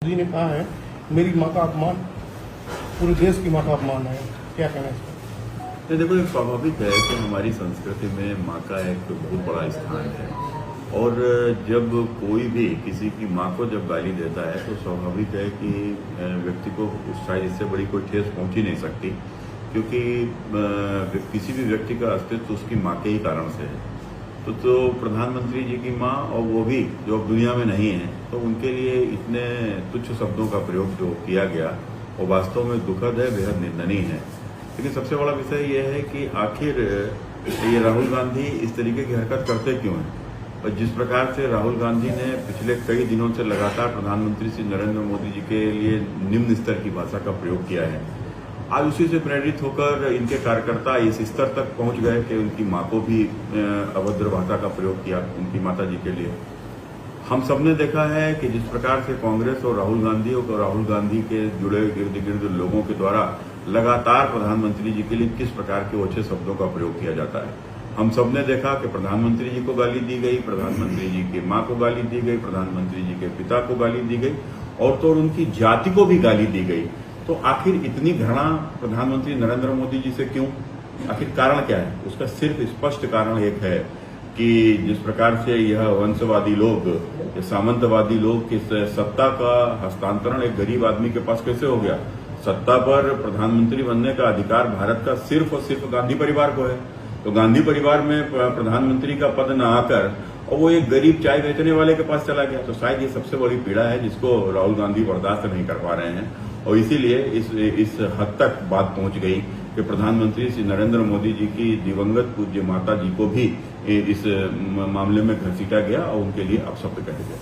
मोदी जी ने कहा है मेरी माँ का अपमान पूरे देश की माँ का अपमान है, क्या कहना है इस पर? देखो, एक स्वाभाविक है कि हमारी संस्कृति में माँ का एक बहुत बड़ा स्थान है और जब कोई भी किसी की माँ को जब गाली देता है तो स्वाभाविक है कि व्यक्ति को शायद इससे बड़ी कोई ठेस पहुंच ही नहीं सकती, क्योंकि किसी भी व्यक्ति का अस्तित्व उसकी माँ के ही कारण से है। तो प्रधानमंत्री जी की माँ, और वो भी जो अब दुनिया में नहीं है, तो उनके लिए इतने तुच्छ शब्दों का प्रयोग जो किया गया वो वास्तव में दुखद है, बेहद निंदनीय है। लेकिन सबसे बड़ा विषय यह है कि आखिर ये राहुल गांधी इस तरीके की हरकत करते क्यों हैं? और जिस प्रकार से राहुल गांधी ने पिछले कई दिनों से लगातार प्रधानमंत्री श्री नरेंद्र मोदी जी के लिए निम्न स्तर की भाषा का प्रयोग किया है, आज उसी से प्रेरित होकर इनके कार्यकर्ता इस स्तर तक पहुंच गए कि उनकी मां को भी अभद्र भाषा का प्रयोग किया, उनकी माता जी के लिए। हम सबने देखा है कि जिस प्रकार से कांग्रेस और राहुल गांधी के जुड़े गिर्द गिर्द लोगों के द्वारा लगातार प्रधानमंत्री जी के लिए किस प्रकार के ओछे शब्दों का प्रयोग किया जाता है। हम सबने देखा कि प्रधानमंत्री जी को गाली दी गई, प्रधानमंत्री जी की मां को गाली दी गई, प्रधानमंत्री जी के पिता को गाली दी गई और तो उनकी जाति को भी गाली दी गई। तो आखिर इतनी घृणा प्रधानमंत्री नरेंद्र मोदी जी से क्यों? आखिर कारण क्या है? उसका सिर्फ स्पष्ट कारण एक है कि जिस प्रकार से यह वंशवादी लोग, सामंतवादी लोग की सत्ता का हस्तांतरण एक गरीब आदमी के पास कैसे हो गया? सत्ता पर प्रधानमंत्री बनने का अधिकार भारत का सिर्फ और सिर्फ गांधी परिवार को है। तो गांधी परिवार में प्रधानमंत्री का पद न आकर और वो एक गरीब चाय बेचने वाले के पास चला गया। तो शायद ये सबसे बड़ी पीड़ा है जिसको राहुल गांधी बर्दाश्त नहीं कर पा रहे हैं और इसीलिए इस हद तक बात पहुंच गई कि प्रधानमंत्री श्री नरेंद्र मोदी जी की दिवंगत पूज्य माता जी को भी इस मामले में घसीटा गया और उनके लिए अपशब्द कहे गए।